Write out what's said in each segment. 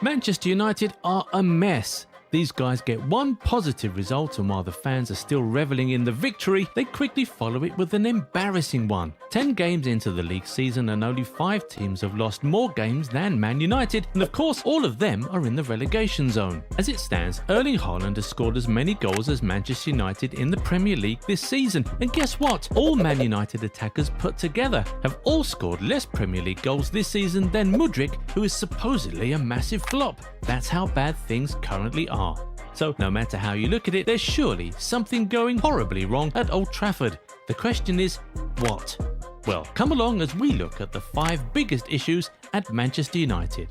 Manchester United are a mess. These guys get one positive result, and while the fans are still reveling in the victory, they quickly follow it with an embarrassing one. 10 games into the league season and only 5 teams have lost more games than Man United, and of course all of them are in the relegation zone. As it stands, Erling Haaland has scored as many goals as Manchester United in the Premier League this season, and guess what? All Man United attackers put together have all scored less Premier League goals this season than Mudryk, who is supposedly a massive flop. That's how bad things currently are. So no matter how you look at it, there's surely something going horribly wrong at Old Trafford. The question is, what? Well, come along as we look at the 5 biggest issues at Manchester United.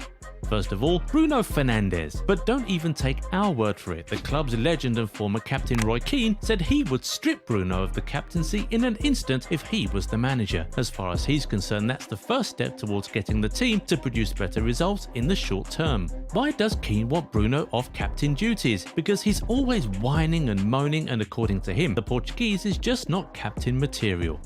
First of all, Bruno Fernandes. But don't even take our word for it. The club's legend and former captain Roy Keane said he would strip Bruno of the captaincy in an instant if he was the manager. As far as he's concerned, that's the first step towards getting the team to produce better results in the short term. Why does Keane want Bruno off captain duties? Because he's always whining and moaning, and according to him, the Portuguese is just not captain material.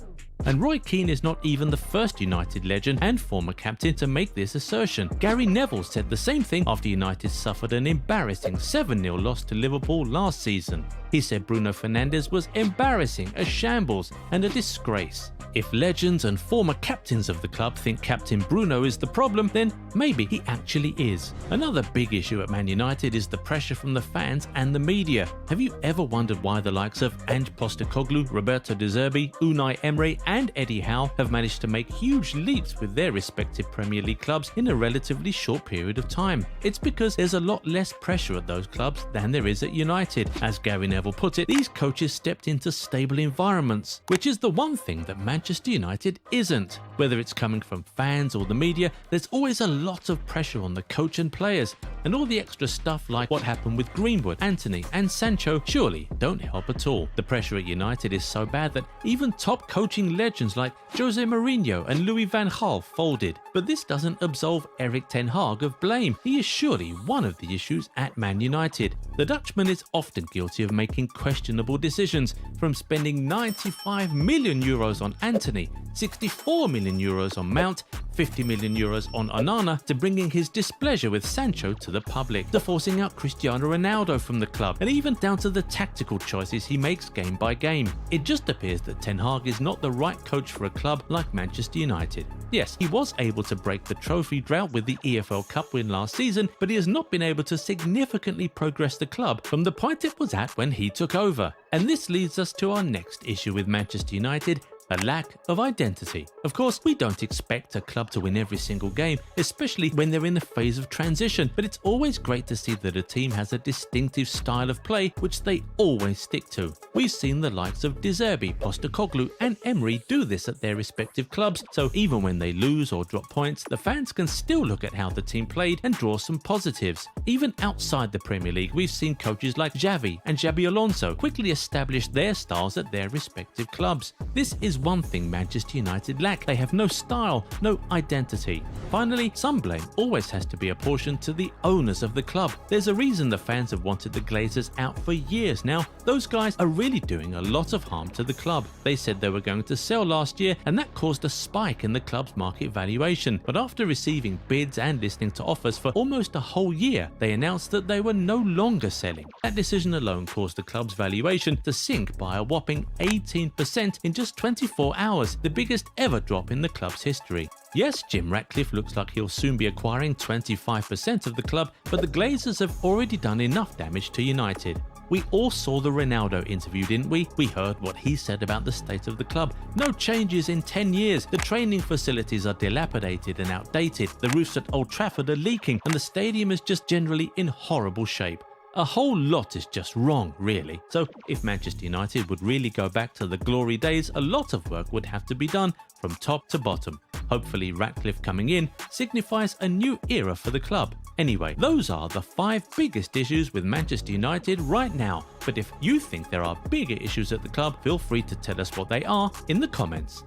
And Roy Keane is not even the first United legend and former captain to make this assertion. Gary Neville said the same thing after United suffered an embarrassing 7-0 loss to Liverpool last season. He said Bruno Fernandes was embarrassing, a shambles, and a disgrace. If legends and former captains of the club think Captain Bruno is the problem, then maybe he actually is. Another big issue at Man United is the pressure from the fans and the media. Have you ever wondered why the likes of Ange Postecoglou, Roberto De Zerbi, Unai Emery and Eddie Howe have managed to make huge leaps with their respective Premier League clubs in a relatively short period of time? It's because there's a lot less pressure at those clubs than there is at United. As Gary Neville put it, these coaches stepped into stable environments, which is the one thing that Manchester United isn't. Whether it's coming from fans or the media, there's always a lot of pressure on the coach and players, and all the extra stuff like what happened with Greenwood, Anthony and Sancho surely don't help at all. The pressure at United is so bad that even top coaching legends like Jose Mourinho and Louis van Gaal folded. But this doesn't absolve Erik ten Hag of blame. He is surely one of the issues at Man United. The Dutchman is often guilty of making questionable decisions, from spending 95 million euros on Anthony, 64 million euros on Mount, 50 million euros on Onana, to bringing his displeasure with Sancho to the public, to forcing out Cristiano Ronaldo from the club, and even down to the tactical choices he makes game by game. It just appears that Ten Hag is not the right coach for a club like Manchester United. Yes, he was able to break the trophy drought with the EFL Cup win last season, but he has not been able to significantly progress the club from the point it was at when he took over. And this leads us to our next issue with Manchester United: a lack of identity. Of course, we don't expect a club to win every single game, especially when they're in a phase of transition, but it's always great to see that a team has a distinctive style of play which they always stick to. We've seen the likes of De Zerbi, Postecoglou and Emery do this at their respective clubs, so even when they lose or drop points, the fans can still look at how the team played and draw some positives. Even outside the Premier League, we've seen coaches like Xavi and Xabi Alonso quickly establish their styles at their respective clubs. This is one thing Manchester United lack. They have no style, no identity. Finally, some blame always has to be apportioned to the owners of the club. There's a reason the fans have wanted the Glazers out for years now. Those guys are really doing a lot of harm to the club. They said they were going to sell last year, and that caused a spike in the club's market valuation. But after receiving bids and listening to offers for almost a whole year, they announced that they were no longer selling. That decision alone caused the club's valuation to sink by a whopping 18% in just 24 hours, the biggest ever drop in the club's history. Yes, Jim Ratcliffe looks like he'll soon be acquiring 25% of the club, but the Glazers have already done enough damage to United. We all saw the Ronaldo interview, didn't we? We heard what he said about the state of the club. No changes in 10 years. The training facilities are dilapidated and outdated. The roofs at Old Trafford are leaking, and the stadium is just generally in horrible shape. A whole lot is just wrong, really. So if Manchester United would really go back to the glory days, a lot of work would have to be done from top to bottom. Hopefully Ratcliffe coming in signifies a new era for the club. Anyway, those are the 5 biggest issues with Manchester United right now. But if you think there are bigger issues at the club, feel free to tell us what they are in the comments.